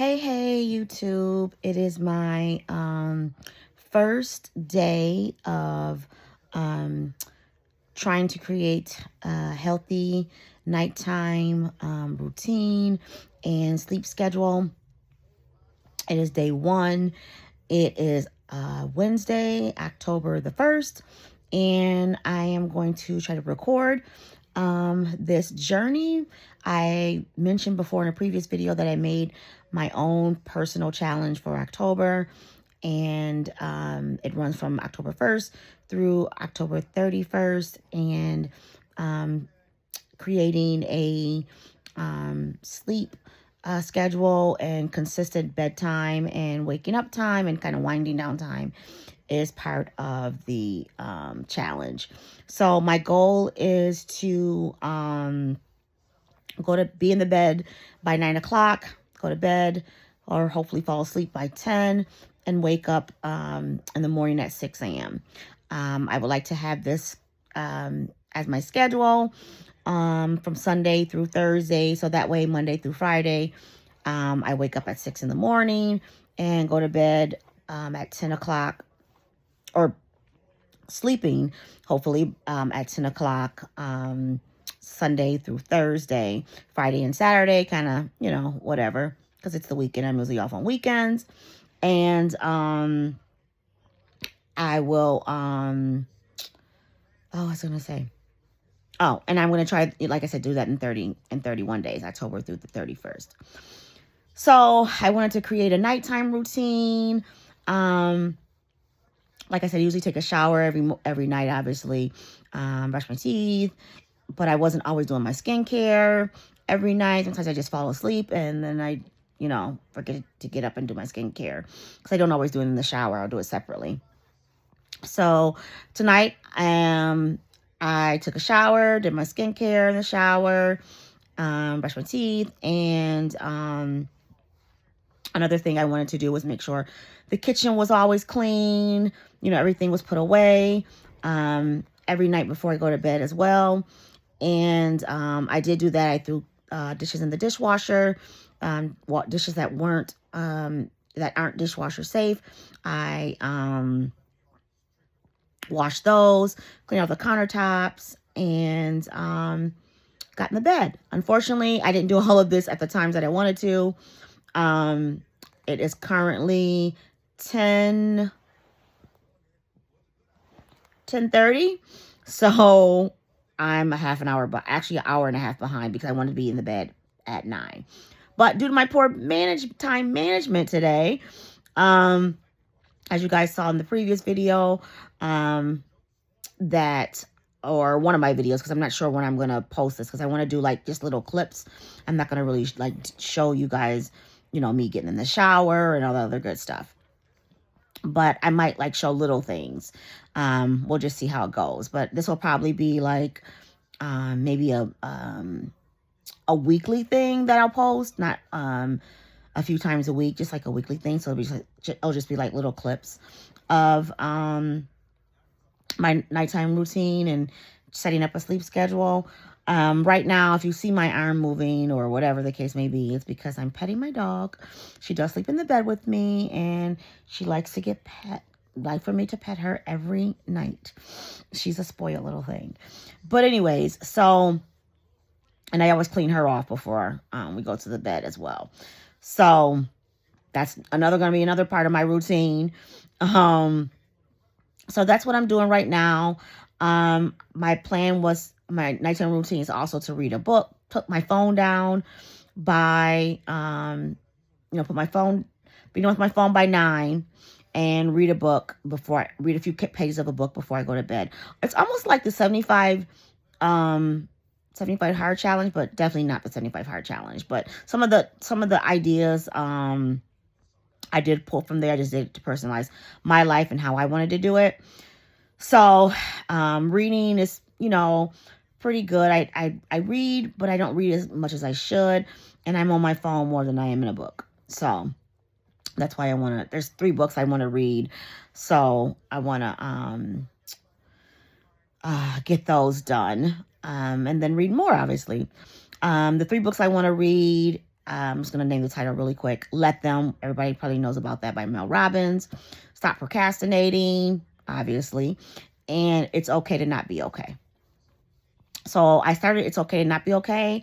Hey, YouTube. It is my first day of trying to create a healthy nighttime routine and sleep schedule. It is day one. It is Wednesday, October the 1st, and I am going to try to record this journey. I mentioned before in a previous video that I made my own personal challenge for October, and it runs from October 1st through October 31st, and creating a sleep schedule and consistent bedtime and waking up time and kind of winding down time is part of the challenge. So my goal is to be in the bed by 9 o'clock, go to bed, or hopefully fall asleep by 10 and wake up in the morning at 6 a.m. I would like to have this as my schedule from Sunday through Thursday. So that way, Monday through Friday, I wake up at 6 in the morning and go to bed at 10 o'clock, or sleeping, hopefully, at 10 o'clock, Sunday through Thursday. Friday and Saturday, kind of, whatever, because it's the weekend. I'm usually off on weekends. And I will, I was going to say, and I'm going to try, like I said, do that in 31 days, October through the 31st. So I wanted to create a nighttime routine. Like I said, I usually take a shower every night, obviously, brush my teeth, but I wasn't always doing my skincare every night. Sometimes I just fall asleep and then I, forget to get up and do my skincare because I don't always do it in the shower. I'll do it separately. So tonight, I took a shower, did my skincare in the shower, brushed my teeth, and another thing I wanted to do was make sure the kitchen was always clean, everything was put away every night before I go to bed as well. And I did do that. I threw dishes in the dishwasher, dishes that aren't dishwasher safe. I washed those, cleaned out the countertops, and got in the bed. Unfortunately, I didn't do all of this at the times that I wanted to. It is currently 10:30, so I'm a half an hour, but actually an hour and a half behind because I wanted to be in the bed at 9. But due to my poor time management today, as you guys saw in the previous video, or one of my videos, because I'm not sure when I'm going to post this, because I want to do like just little clips. I'm not going to really like show you guys, me getting in the shower and all the other good stuff. But I might like show little things. We'll just see how it goes. But this will probably be like maybe a weekly thing that I'll post, not a few times a week, just like a weekly thing. So it'll just be like little clips of my nighttime routine and setting up a sleep schedule. Right now, if you see my arm moving or whatever the case may be, it's because I'm petting my dog. She does sleep in the bed with me, and she likes to get for me to pet her every night. She's a spoiled little thing. But anyways, and I always clean her off before we go to the bed as well. So that's going to be another part of my routine. So that's what I'm doing right now. My plan was, my nighttime routine is also to read a book, put my phone down by, put my phone, be done with my phone by 9 and read read a few pages of a book before I go to bed. It's almost like the 75 hard challenge, but definitely not the 75 hard challenge. But some of the ideas, I did pull from there. I just did it to personalize my life and how I wanted to do it. So, reading is, pretty good. I read, but I don't read as much as I should. And I'm on my phone more than I am in a book. So that's why there's 3 books I want to read. So I want to, get those done. And then read more, obviously. The 3 books I want to read, I'm just going to name the title really quick. Let Them. Everybody probably knows about that by Mel Robbins. Stop procrastinating, obviously. And it's okay to not be okay. So I started It's Okay to Not Be Okay.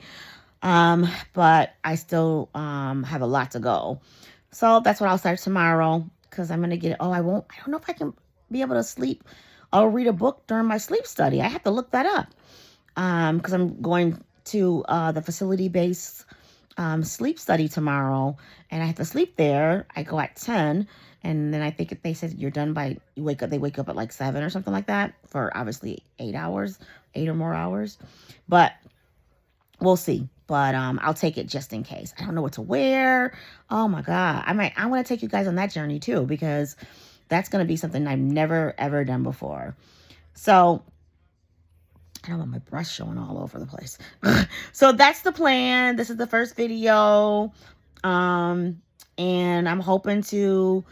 But I still have a lot to go. So that's what I'll start tomorrow, because I'm going to get it. I don't know if I can be able to sleep or read a book during my sleep study. I have to look that up. Because I'm going to the facility-based sleep study tomorrow, and I have to sleep there. I go at 10, and then I think they said you're done by, they wake up at like 7 or something like that, for obviously 8 or more hours. But we'll see. But I'll take it just in case. I don't know what to wear. Oh my God. I want to take you guys on that journey too, because that's going to be something I've never, ever done before. So I don't want my brush showing all over the place. So that's the plan. This is the first video. And I'm hoping to,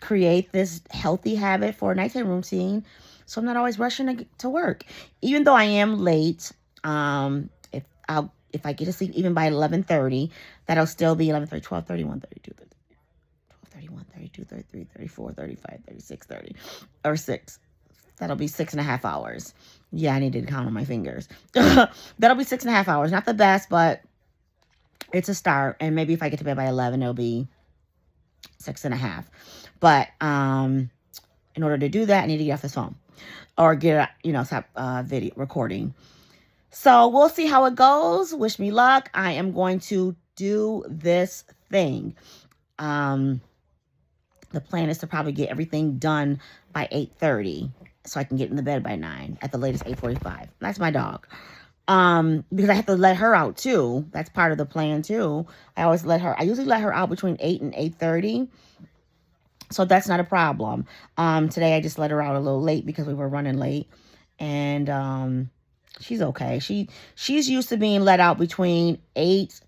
create this healthy habit for a nighttime routine, so I'm not always rushing to work. Even though I am late, if I get to sleep even by 11:30, that'll still be 11:30, 12:30, 1:30, 2:30, 12:30, 1:30, 2:30, 3:30, 4:30, 5:30, 6:30, or 6. That'll be 6.5 hours. Yeah, I needed to count on my fingers. That'll be 6.5 hours. Not the best, but it's a start. And maybe if I get to bed by 11, it'll be 6.5. But in order to do that, I need to get off this phone or stop video recording. So we'll see how it goes. Wish me luck. I am going to do this thing. The plan is to probably get everything done by 8:30, so I can get in the bed by 9, at the latest 8:45. That's my dog. Because I have to let her out too. That's part of the plan too. I usually let her out between 8 and 8:30. So that's not a problem. Today I just let her out a little late because we were running late, and she's okay. She's used to being let out between 8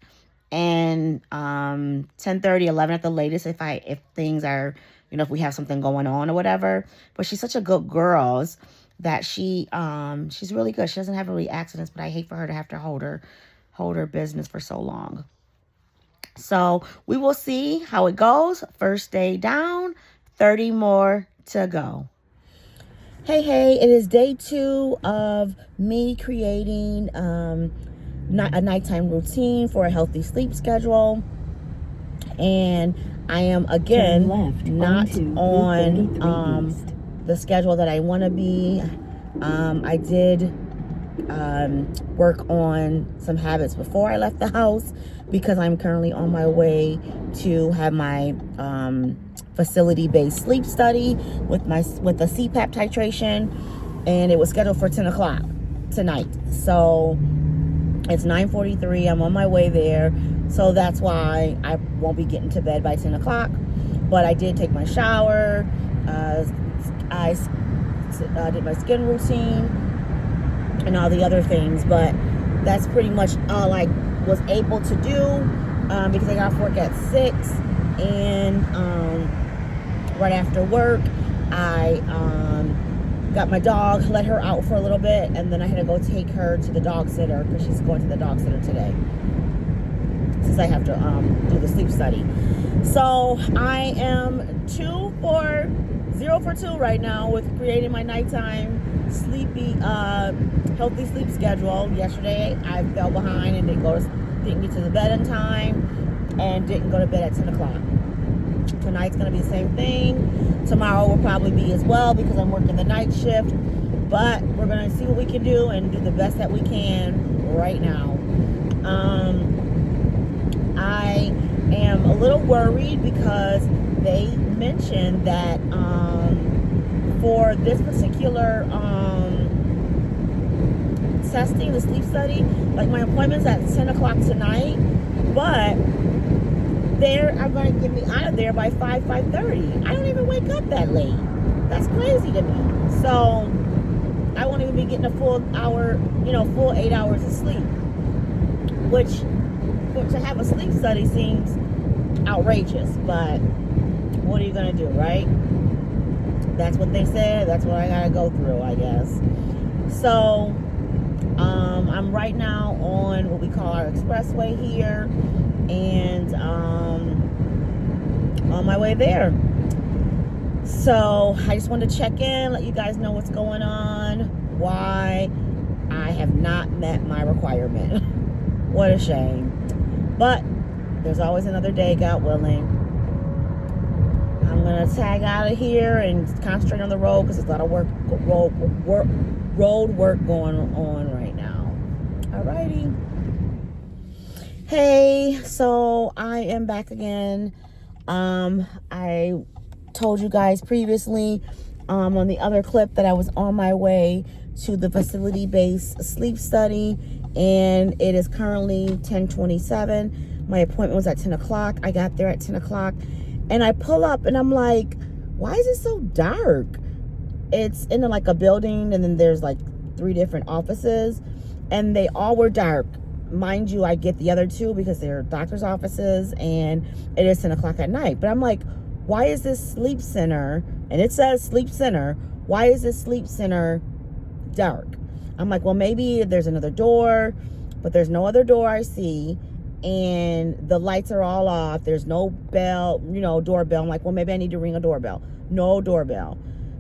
and 10:30, 11 at the latest, if things are, if we have something going on or whatever. But she's such a good girl that she's really good. She doesn't have really accidents, but I hate for her to have to hold her business for so long. So we will see how it goes. First day down, 30 more to go. Hey, it is day 2 of me creating a nighttime routine for a healthy sleep schedule. And I am, again, not on the schedule that I want to be. I did work on some habits before I left the house, because I'm currently on my way to have my facility-based sleep study with the CPAP titration, and it was scheduled for 10 o'clock tonight. So it's 9:43. I'm on my way there, so that's why I won't be getting to bed by 10 o'clock. But I did take my shower. I did my skin routine and all the other things, but that's pretty much all I was able to do, because I got off work at 6, and right after work I got my dog, let her out for a little bit, and then I had to go take her to the dog sitter, because she's going to the dog sitter today, since I have to do the sleep study. So I am 0 for 2 right now with creating my nighttime healthy sleep schedule. Yesterday I fell behind and didn't get to the bed in time, and didn't go to bed at 10 o'clock. Tonight's going to be the same thing. Tomorrow will probably be as well, because I'm working the night shift. But we're going to see what we can do and do the best that we can right now. I am a little worried because they mentioned that for this particular testing, the sleep study, like my appointment's at 10 o'clock tonight, but they are going to get me out of there by 5:30. I don't even wake up that late. That's crazy to me. So I won't even be getting a full 8 hours of sleep, which to have a sleep study seems outrageous, but what are you going to do, right? That's what they said. That's what I got to go through, I guess. So I'm I'm right now on what we call our expressway here, and on my way there. So I just wanted to check in, let you guys know what's going on, why I have not met my requirement. What a shame. But there's always another day, God willing. I'm going to tag out of here and concentrate on the road because there's a lot of road work going on right now. Alrighty. Hey, so I am back again. I told you guys previously on the other clip that I was on my way to the facility-based sleep study, and it is currently 10:27. My appointment was at 10 o'clock. I got there at 10 o'clock, and I pull up, and I'm like, why is it so dark? It's in like a building, and then there's like 3 different offices, and they all were dark. Mind you, I get the other 2 because they're doctor's offices, and it is 10 o'clock at night. But I'm like, why is this sleep center, and it says sleep center, why is this sleep center dark? I'm like, well, maybe there's another door, but there's no other door I see, and the lights are all off. There's no bell, doorbell. I'm like, well, maybe I need to ring a doorbell. No doorbell.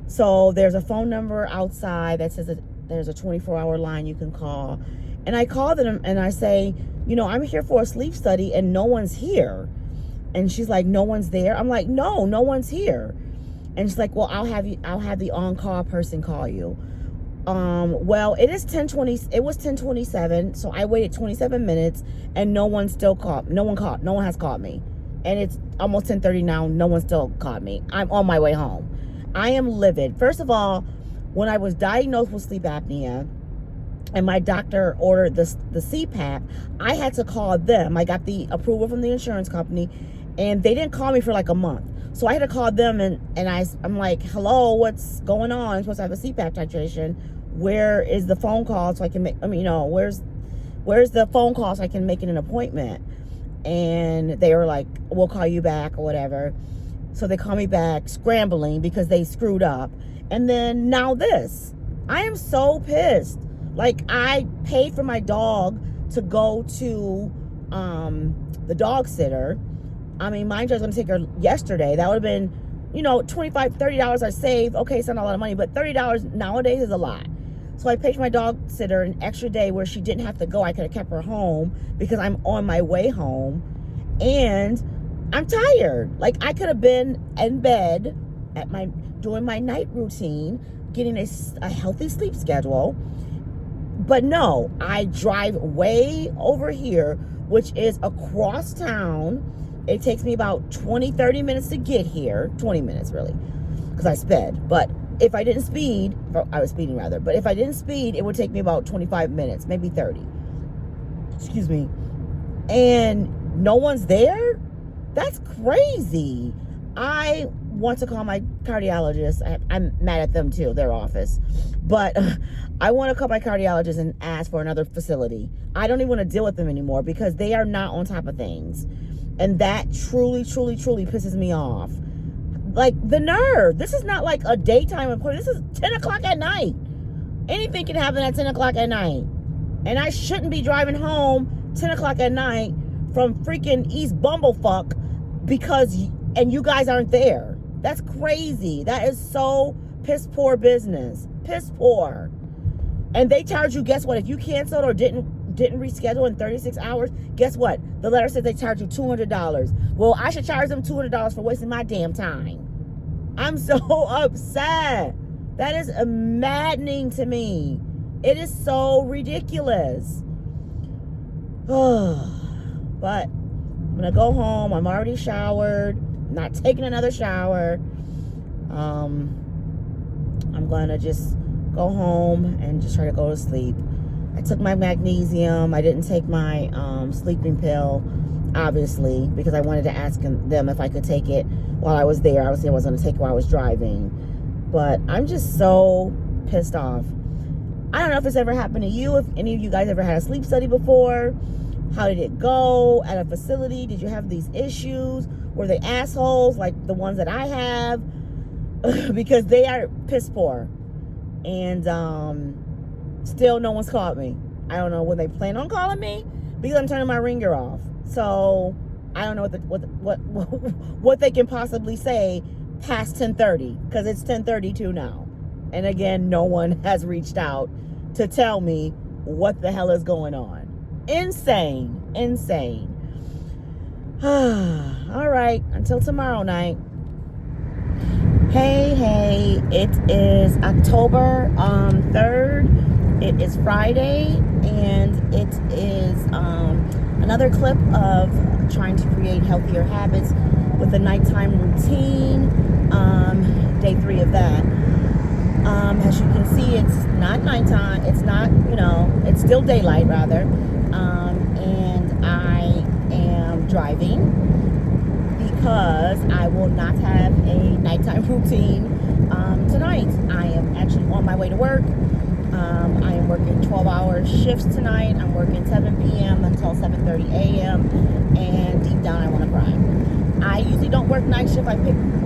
So there's a phone number outside that says that there's a 24-hour line you can call. And I call them and I say, I'm here for a sleep study and no one's here. And she's like, no one's there? I'm like, no one's here. And she's like, well, I'll have the on-call person call you. Well, it was 10:27, so I waited 27 minutes and no one has called me. And it's almost 10:30 now, no one still called me. I'm on my way home. I am livid. First of all, when I was diagnosed with sleep apnea and my doctor ordered the CPAP, I had to call them. I got the approval from the insurance company, and they didn't call me for like a month. So I had to call them, and I'm like, hello, what's going on? I'm supposed to have a CPAP titration. Where is the phone call so I can make, where's the phone call so I can make it an appointment? And they were like, we'll call you back or whatever. So they call me back scrambling because they screwed up. And then now this. I am so pissed. Like, I paid for my dog to go to the dog sitter. I mean, mind you, I was going to take her yesterday. That would have been, $25, $30 I saved. Okay, it's not a lot of money, but $30 nowadays is a lot. So I paid for my dog sitter an extra day where she didn't have to go. I could have kept her home because I'm on my way home. And I'm tired. Like, I could have been in bed doing my night routine, getting a healthy sleep schedule. But no, I drive way over here, which is across town. It takes me about 30 minutes to get here. 20 minutes, really, because I sped. But if I didn't speed, I was speeding rather, but if I didn't speed, it would take me about 25 minutes, maybe 30. Excuse me. And no one's there? That's crazy. I want to call my cardiologist. I'm mad at them too, their office. But I want to call my cardiologist and ask for another facility. I don't even want to deal with them anymore because they are not on top of things. And that truly, truly, truly pisses me off. Like, the nerve. This is not like a daytime appointment. This is 10 o'clock at night. Anything can happen at 10 o'clock at night. And I shouldn't be driving home 10 o'clock at night from freaking East Bumblefuck and you guys aren't there. That's crazy. That is so piss poor business. Piss poor. And they charge you, guess what? If you canceled or didn't reschedule in 36 hours, guess what? The letter says they charge you $200. Well, I should charge them $200 for wasting my damn time. I'm so upset. That is maddening to me. It is so ridiculous. But I'm gonna go home. I'm already showered. I'm not taking another shower. I'm gonna just go home and just try to go to sleep. I took my magnesium. I didn't take my sleeping pill, obviously, because I wanted to ask them if I could take it while I was there. Obviously, I wasn't going to take it while I was driving. But I'm just so pissed off. I don't know if it's ever happened to you, if any of you guys ever had a sleep study before. How did it go at a facility? Did you have these issues? Were they assholes like the ones that I have? Because they are piss poor. And still no one's called me. I don't know when they plan on calling me because I'm turning my ringer off. So I don't know what they can possibly say past 10:30 because it's 10:32 now. And again, no one has reached out to tell me what the hell is going on. Insane. All right, until tomorrow night. Hey, it is October 3rd. It is Friday, and it is another clip of trying to create healthier habits with a nighttime routine. Day 3 of that. As you can see, it's not nighttime. It's not, it's still daylight rather. And I am driving because I will not have a nighttime routine tonight. I am actually on my way to work. I am working 12-hour shifts tonight. I'm working 7 p.m. until 7:30 a.m. And deep down, I want to cry. I usually don't work night shift. I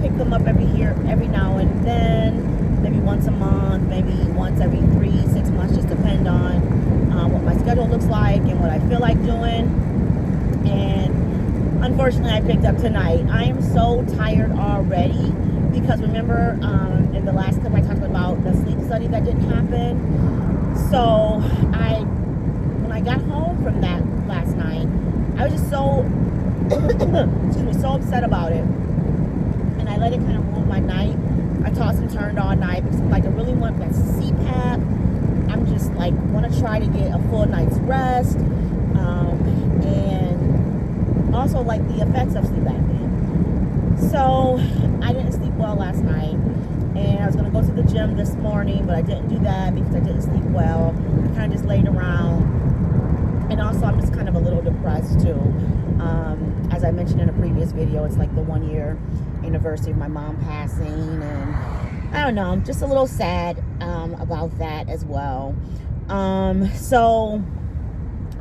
pick them up every now and then, maybe once a month, maybe once every 3-6 months, just depend on what my schedule looks like and what I feel like doing. And unfortunately, I picked up tonight. I am so tired already because remember in the last clip I talked about the sleep study that didn't happen. So when I got home from that last night, I was just so so upset about it, and I let it kind of ruin my night. I tossed and turned all night because I really want that CPAP. I'm just want to try to get a full night's rest, and also the effects of sleep apnea. So I didn't sleep well last night, and I was going to go to the gym this morning, but I didn't do that because I didn't sleep well. I kind of just laid around, and also I'm just kind of a little depressed too. As I mentioned in a previous video, it's the 1-year anniversary of my mom passing, and I don't know, I'm just a little sad about that as well. So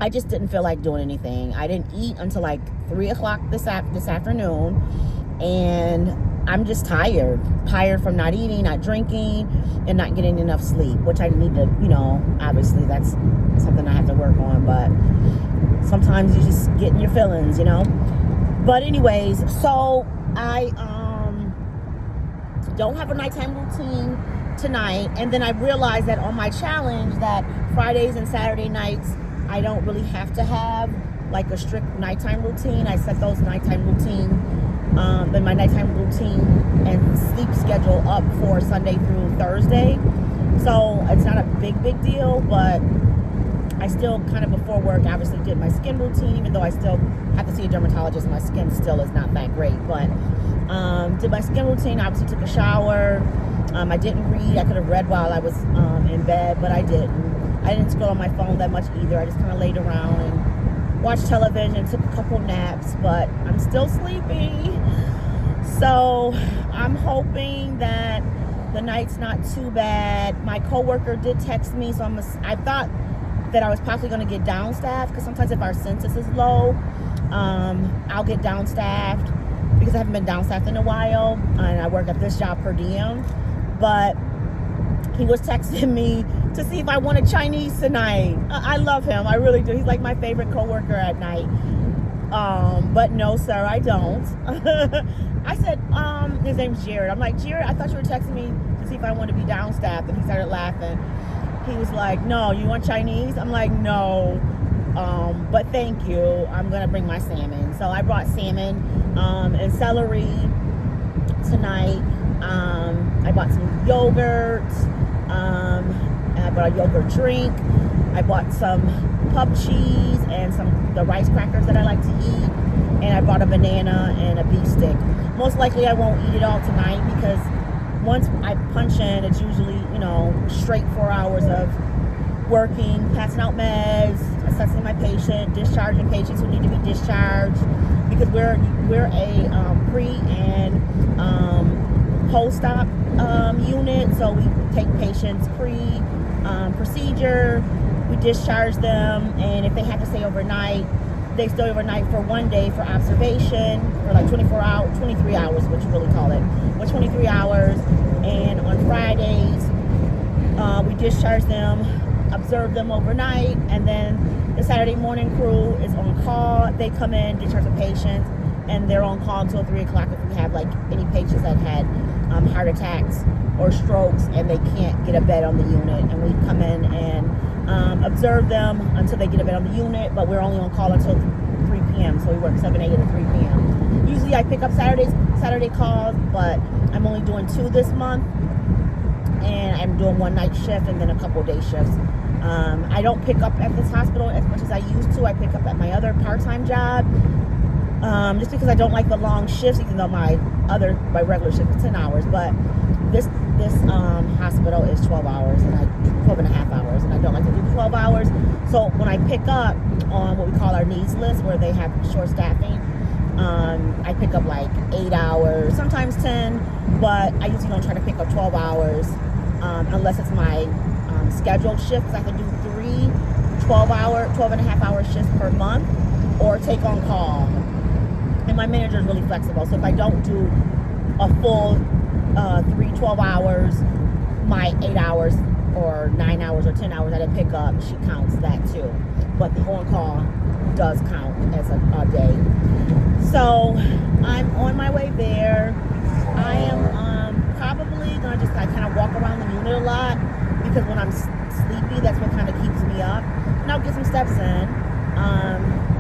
I just didn't feel like doing anything. I didn't eat until 3 o'clock this afternoon, and I'm just tired from not eating, not drinking, and not getting enough sleep, which I need to, obviously that's something I have to work on, but sometimes you just get in your feelings, But anyways, so I don't have a nighttime routine tonight, and then I realized that on my challenge that Fridays and Saturday nights I don't really have to have a strict nighttime routine. I set those nighttime routine my nighttime routine and sleep schedule up for Sunday through Thursday, so it's not a big deal, but I still kind of before work obviously did my skin routine, even though I still have to see a dermatologist. My skin still is not that great, but did my skin routine, obviously took a shower. I didn't read. I could have read while I was in bed, but I didn't. I didn't scroll on my phone that much either. I just kind of laid around and watched television, took a couple naps, but I'm still sleepy. So I'm hoping that the night's not too bad. My coworker did text me, so I thought that I was possibly going to get downstaffed, because sometimes if our census is low, I'll get downstaffed because I haven't been downstaffed in a while, and I work at this job per diem. But he was texting me to see if I wanted Chinese tonight. I love him, I really do. He's my favorite coworker at night. But no, sir, I don't. I said, his name's Jared. I'm like, Jared, I thought you were texting me to see if I want to be downstaffed, and he started laughing. He was like, no, you want Chinese? I'm like, no, but thank you. I'm going to bring my salmon. So I brought salmon and celery tonight. I bought some yogurt. I bought a yogurt drink. I bought some pub cheese and the rice crackers that I like to eat. And I bought a banana and a beef stick. Most likely I won't eat it all tonight because once I punch in, it's usually, straight 4 hours of working, passing out meds, assessing my patient, discharging patients who need to be discharged, because we're a pre and post-op unit, so we take patients procedure, we discharge them, and if they have to stay overnight, they stay overnight for 1 day for observation for 23 hours, what you really call it, but 23 hours. And on Fridays, we discharge them observe them overnight, and then the Saturday morning crew is on call. They come in, discharge the patients, and they're on call until 3 o'clock if we have like any patients that had heart attacks or strokes and they can't get a bed on the unit, and we come in and observe them until they get a bed on the unit, but we're only on call until 3 p.m. So we work 7 a.m. to 3 p.m. Usually I pick up Saturday calls, but I'm only doing 2 this month, and I'm doing 1 night shift and then a couple day shifts. I don't pick up at this hospital as much as I used to. I pick up at my other part-time job, just because I don't like the long shifts, even though my regular shift is 10 hours. But this hospital is 12 hours, and 12 and a half hours, and I don't like to do 12 hours. So when I pick up on what we call our needs list, where they have short staffing, I pick up like 8 hours, sometimes 10, but I usually don't try to pick up 12 hours unless it's my scheduled shifts. I can do 3 12 and a half hour shifts per month, or take on call. And my manager is really flexible, so if I don't do a full 3 12 hours, my 8 hours or 9 hours or 10 hours that I pick up, she counts that too. But the on-call does count as a day. So I'm on my way there. I am probably gonna just kind of walk around the unit a lot, because when I'm sleepy, that's what kind of keeps me up. And I'll get some steps in.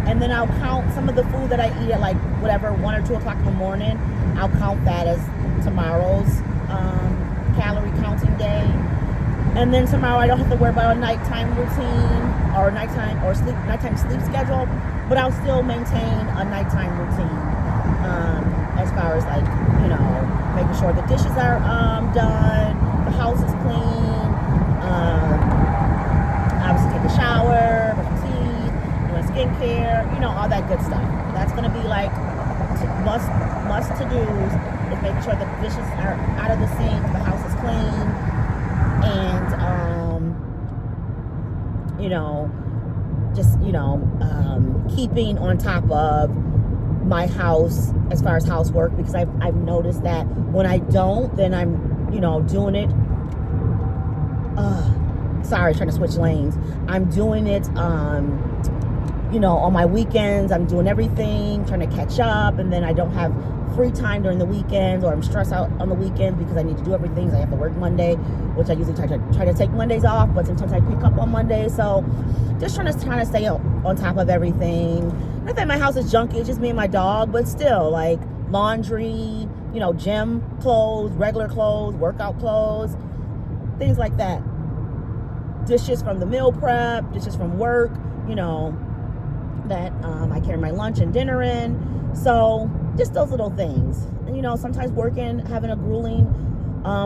And then I'll count some of the food that I eat at like whatever 1 or 2 o'clock in the morning. I'll count that as tomorrow's calorie counting day. And then tomorrow I don't have to worry about a nighttime routine or nighttime sleep schedule, but I'll still maintain a nighttime routine, as far as like, making sure the dishes are done, the house is clean, obviously take a shower, brush my teeth, doing skincare, all that good stuff. That's gonna be like must to-dos, is making sure the dishes are out of the sink, the house is clean, and keeping on top of my house as far as housework, because I've noticed that when I don't, then I'm doing it trying to switch lanes. I'm doing it on my weekends. I'm doing everything, trying to catch up, and then I don't have free time during the weekends, or I'm stressed out on the weekends because I need to do everything. So I have to work Monday, which I usually try to take Mondays off, but sometimes I pick up on Monday. So just trying to stay on top of everything. Not that my house is junky, it's just me and my dog, but still, like laundry, gym clothes, regular clothes, workout clothes, things like that. Dishes from the meal prep, dishes from work, that I carry my lunch and dinner in. So just those little things. And, sometimes having a grueling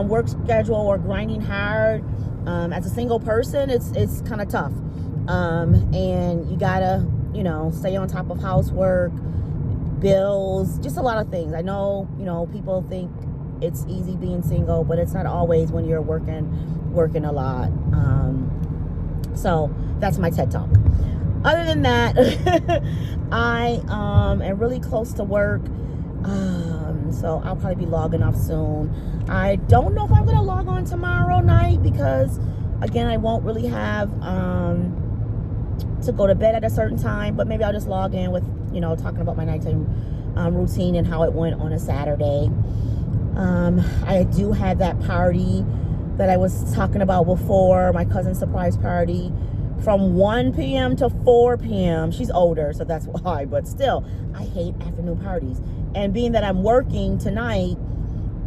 work schedule or grinding hard as a single person, it's kind of tough. And you gotta, stay on top of housework, bills, just a lot of things. I know, people think it's easy being single, but it's not always when you're working a lot. So that's my TED Talk. Other than that, I am really close to work. So I'll probably be logging off soon. I don't know if I'm going to log on tomorrow night, because again, I won't really have to go to bed at a certain time, but maybe I'll just log in with, talking about my nighttime routine and how it went on a Saturday. I do have that party that I was talking about before, my cousin's surprise party, from 1 p.m. to 4 p.m. She's older, so that's why, but still, I hate afternoon parties. And being that I'm working tonight,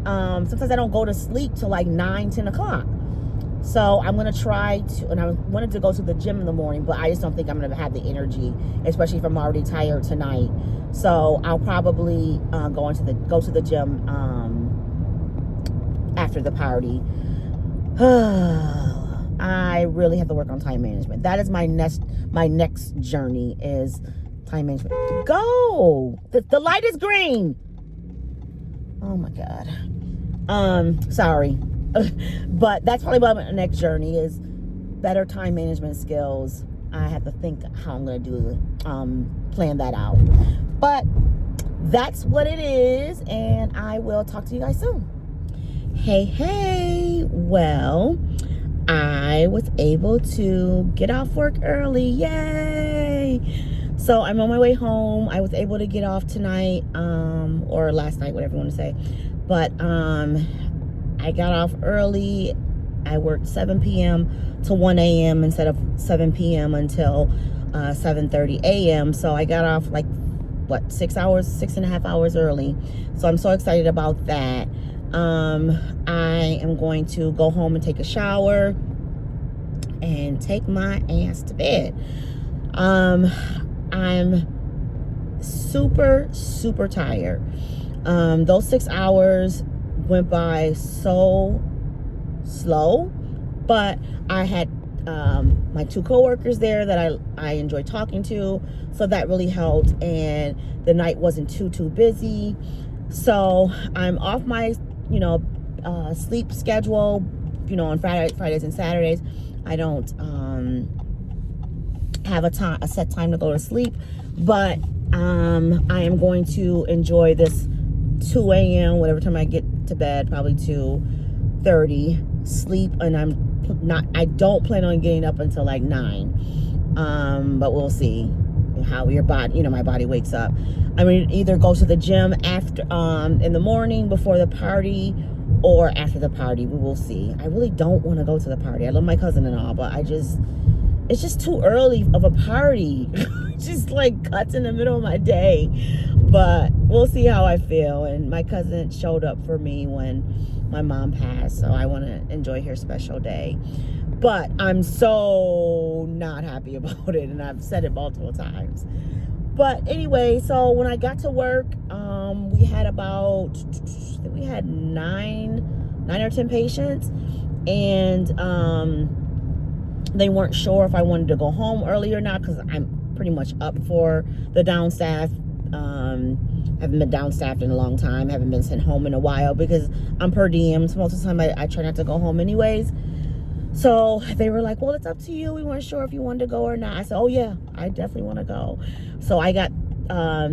sometimes I don't go to sleep till like 9, 10 o'clock. So I'm going to try to, and I wanted to go to the gym in the morning, but I just don't think I'm going to have the energy, especially if I'm already tired tonight. So I'll probably go to the gym after the party. I really have to work on time management. That is my next journey, is time management. Go! The light is green. Oh my God. Sorry. But that's probably my next journey, is better time management skills. I have to think how I'm going to plan that out. But that's what it is, and I will talk to you guys soon. Hey, well, I was able to get off work early. Yay! So I'm on my way home. I was able to get off tonight, or last night, whatever you want to say. But I got off early. I worked 7 p.m. to 1 a.m. instead of 7 p.m. until 7:30 a.m. So I got off like, what, 6.5 hours early. So I'm so excited about that. I am going to go home and take a shower and take my ass to bed. I'm super, super tired. Those 6 hours went by so slow, but I had my 2 coworkers there that I enjoyed talking to, so that really helped, and the night wasn't too busy. So I'm off my sleep schedule, on Fridays and Saturdays. I don't have a set time to go to sleep, but I am going to enjoy this 2 a.m. whatever time I get to bed, probably 2:30 sleep, and I don't plan on getting up until like 9. But we'll see how your body, my body wakes up. I mean, either go to the gym after in the morning before the party, or after the party. We will see. I really don't want to go to the party. I love my cousin and all, but it's just too early of a party. Just like cuts in the middle of my day. But we'll see how I feel. And my cousin showed up for me when my mom passed, so I want to enjoy her special day. But I'm so not happy about it, and I've said it multiple times. But anyway, so when I got to work, we had 9 or 10 patients, and they weren't sure if I wanted to go home early or not, because I'm pretty much up for the down staff. Haven't been down staffed in a long time. Haven't been sent home in a while because I'm per diem. So most of the time I try not to go home anyways. So they were like, well, it's up to you. We weren't sure if you wanted to go or not. I said, oh yeah, I definitely want to go. So I got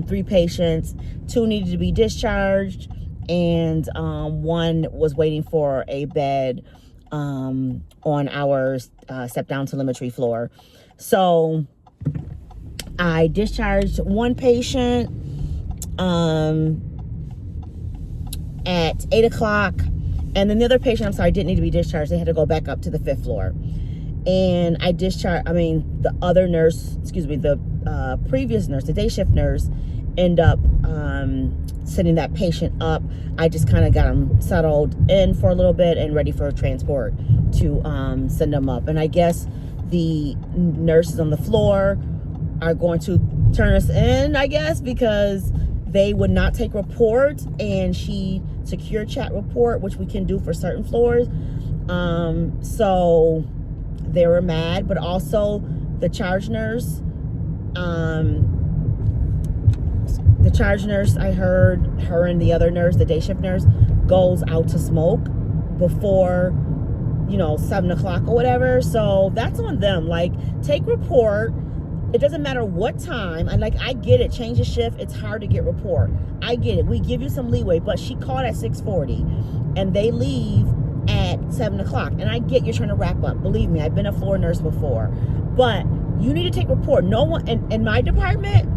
3 patients. 2 needed to be discharged, and 1 was waiting for a bed on our step-down telemetry floor. So I discharged 1 patient at 8 o'clock. And then the other patient, didn't need to be discharged. They had to go back up to the 5th floor. And the other nurse, the previous nurse, the day shift nurse, ended up sending that patient up. I just kind of got them settled in for a little bit and ready for transport to send them up. And I guess the nurses on the floor are going to turn us in, I guess, because they would not take report, and she secure chat report, which we can do for certain floors. So they were mad, but also the charge nurse, I heard her and the other nurse, the day shift nurse, goes out to smoke before 7 o'clock or whatever. So that's on them. Like, take report. It doesn't matter what time. And I get it, change of shift, it's hard to get report. I get it. We give you some leeway, but she called at 6:40 and they leave at 7 o'clock. And I get you're trying to wrap up. Believe me, I've been a floor nurse before. But you need to take report. No one in my department,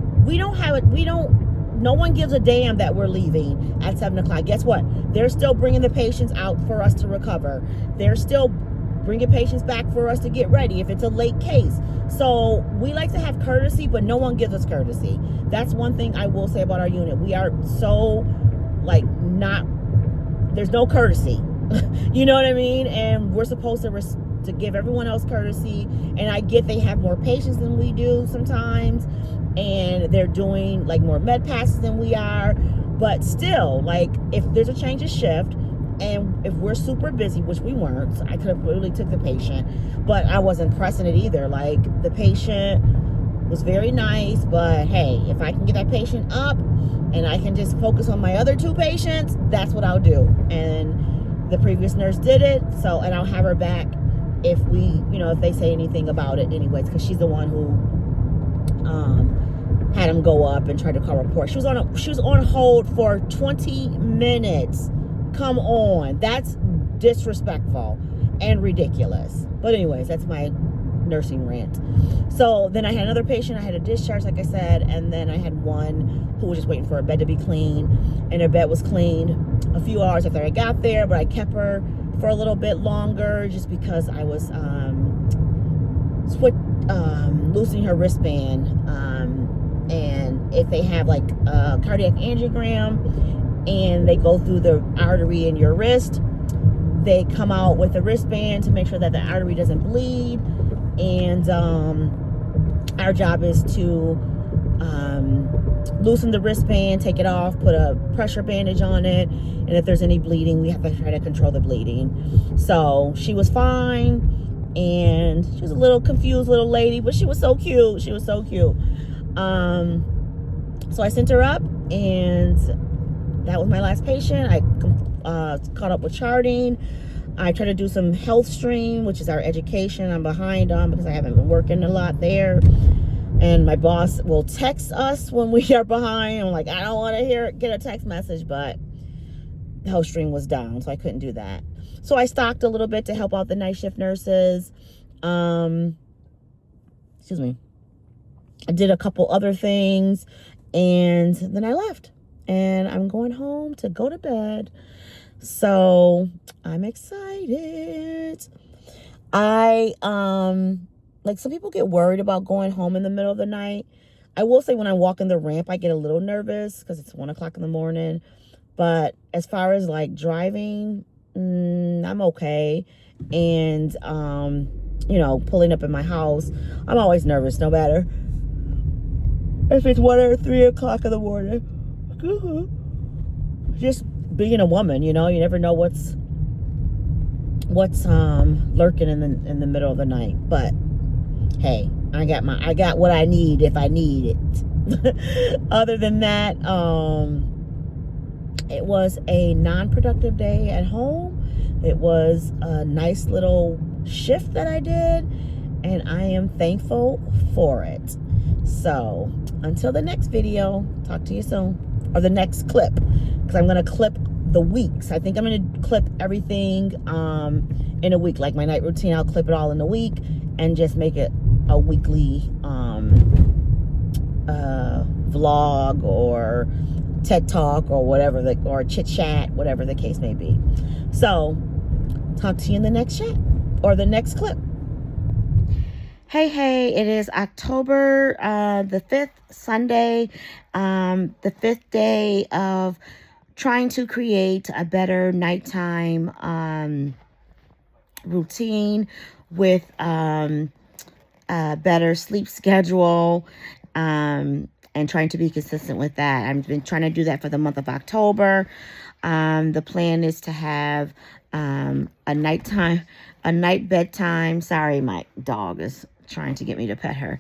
no one gives a damn that we're leaving at 7 o'clock. Guess what? They're still bringing the patients out for us to recover. They're still bringing patients back for us to get ready if it's a late case. So we like to have courtesy, but no one gives us courtesy. That's one thing I will say about our unit. We are so there's no courtesy. You know what I mean? And we're supposed to give everyone else courtesy. And I get they have more patients than we do sometimes, and they're doing more med passes than we are. But still, if there's a change of shift, and if we're super busy, which we weren't, so I could have really took the patient, but I wasn't pressing it either. The patient was very nice, but hey, if I can get that patient up and I can just focus on my other 2 patients, that's what I'll do. And the previous nurse did it, and I'll have her back if if they say anything about it anyways, because she's the one who had him go up and try to call report. She was on hold for 20 minutes. Come on, that's disrespectful. and ridiculous. But anyways, that's my nursing rant. So then I had another patient. I had a discharge, like I said, and then I had one who was just waiting for her bed to be clean, and her bed was cleaned a few hours after I got there, but I kept her for a little bit longer just because I was loosening her wristband, and if they have like a cardiac angiogram and they go through the artery in your wrist, they come out with a wristband to make sure that the artery doesn't bleed. And our job is to loosen the wristband, take it off, put a pressure bandage on it, and if there's any bleeding, we have to try to control the bleeding. So she was fine, and she was a little confused little lady, but she was so cute. She was so cute. So I sent her up, and that was my last patient. I caught up with charting. I try to do some health stream, which is our education. I'm behind on because I haven't been working a lot there. And my boss will text us when we are behind. I'm like, I don't want to get a text message, but the health stream was down, so I couldn't do that. So I stocked a little bit to help out the night shift nurses. Excuse me. I did a couple other things, and then I left. And I'm going home to go to bed. So I'm excited. Like, some people get worried about going home in the middle of the night. I will say when I walk in the ramp, I get a little nervous because it's 1 o'clock in the morning. But as far as like driving, I'm okay. And, you know, pulling up in my house, I'm always nervous, no matter if it's 1 or 3 o'clock in the morning. Just being a woman, you know, you never know what's lurking in the middle of the night. But hey, I got what I need if I need it. Other than that, it was a non-productive day at home. It was a nice little shift that I did, and I am thankful for it. So until the next video, talk to you soon, or the next clip, because I'm going to clip the weeks. I think I'm going to clip everything in a week, like my night routine. I'll clip it all in a week and just make it a weekly vlog or TED Talk or whatever, or chit chat, whatever the case may be. So talk to you in the next chat or the next clip. Hey, it is October the 5th, Sunday, the 5th day of trying to create a better nighttime routine with a better sleep schedule, and trying to be consistent with that. I've been trying to do that for the month of October. The plan is to have a night bedtime. Sorry, my dog is trying to get me to pet her.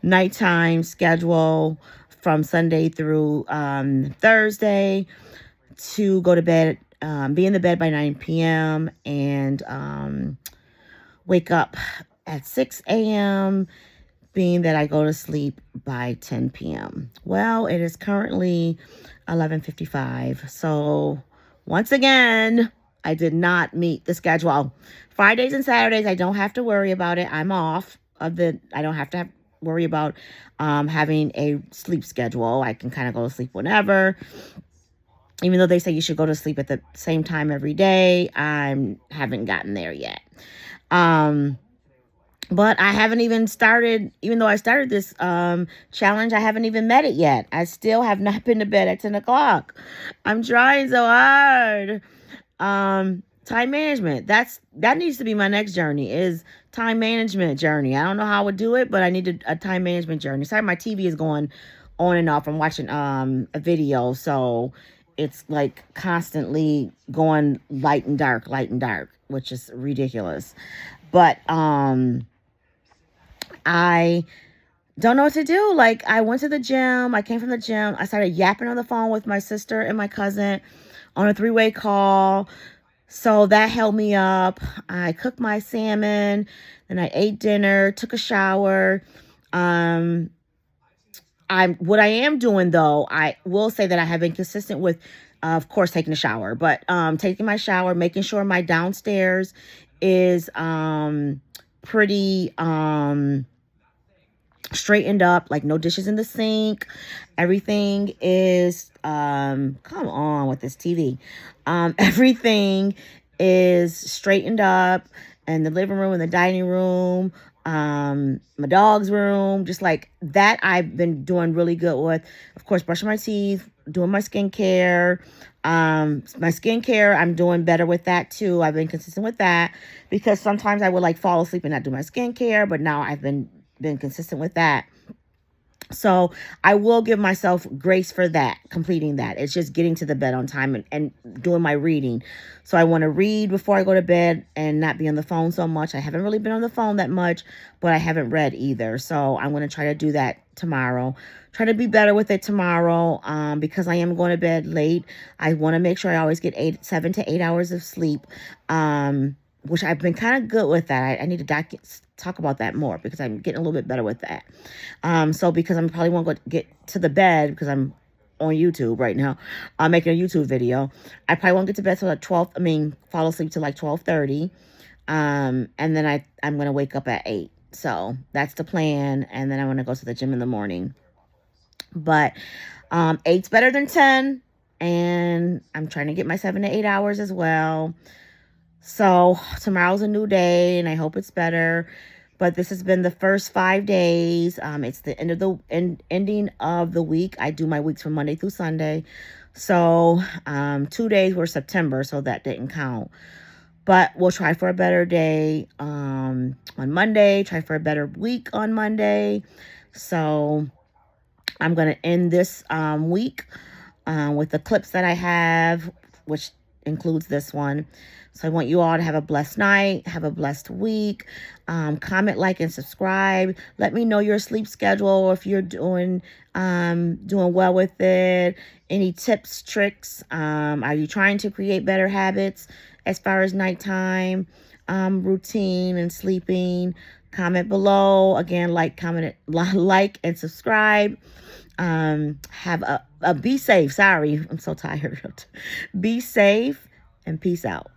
Nighttime schedule from Sunday through Thursday, to go to bed, be in the bed by 9 p.m. and wake up at 6 a.m., being that I go to sleep by 10 p.m. Well, it is currently 11:55. So once again, I did not meet the schedule. Fridays and Saturdays, I don't have to worry about it. I'm off of I don't have to worry about having a sleep schedule. I can kind of go to sleep whenever. Even though they say you should go to sleep at the same time every day, I haven't gotten there yet. But I haven't even started, even though I started this challenge, I haven't even met it yet. I still have not been to bed at 10 o'clock. I'm trying so hard. Time management. That needs to be my next journey, is time management journey. I don't know how I would do it, but I need a time management journey. Sorry, my TV is going on and off. I'm watching a video, so it's like constantly going light and dark, which is ridiculous. But I don't know what to do. Like, I went to the gym. I came from the gym. I started yapping on the phone with my sister and my cousin on a 3-way call. So that held me up. I cooked my salmon, then I ate dinner, took a shower. I what I am doing though, I will say that I have been consistent with, of course, taking a shower, but taking my shower, making sure my downstairs is pretty straightened up, like no dishes in the sink. Everything is come on with this TV. Everything is straightened up, and the living room and the dining room, my dog's room, just like that. I've been doing really good with, of course, brushing my teeth, doing my skincare. My skincare, I'm doing better with that too. I've been consistent with that because sometimes I would like fall asleep and not do my skincare, but now I've been consistent with that. So I will give myself grace for that, completing that. It's just getting to the bed on time and doing my reading. So I want to read before I go to bed and not be on the phone so much. I haven't really been on the phone that much, but I haven't read either. So I'm going to try to do that tomorrow. Try to be better with it tomorrow because I am going to bed late. I want to make sure I always get 7 to 8 hours of sleep, which I've been kind of good with that. I need to talk about that more because I'm getting a little bit better with that. So because I'm probably won't get to the bed because I'm on YouTube right now. I'm making a YouTube video. I probably won't get to bed till like fall asleep till like 12:30. And then I'm going to wake up at 8. So that's the plan. And then I want to go to the gym in the morning. But 8's better than 10. And I'm trying to get my 7 to 8 hours as well. So tomorrow's a new day, and I hope it's better. But this has been the first 5 days. It's the ending of the week. I do my weeks from Monday through Sunday. So 2 days were September, so that didn't count. But we'll try for a better day on Monday. Try for a better week on Monday. So I'm going to end this week with the clips that I have, which includes this one. So I want you all to have a blessed night, have a blessed week. Comment, like, and subscribe. Let me know your sleep schedule, if you're doing well with it. Any tips, tricks? Are you trying to create better habits as far as nighttime routine and sleeping? Comment below. Again, like, comment, like, and subscribe. Be safe. Sorry, I'm so tired. Be safe and peace out.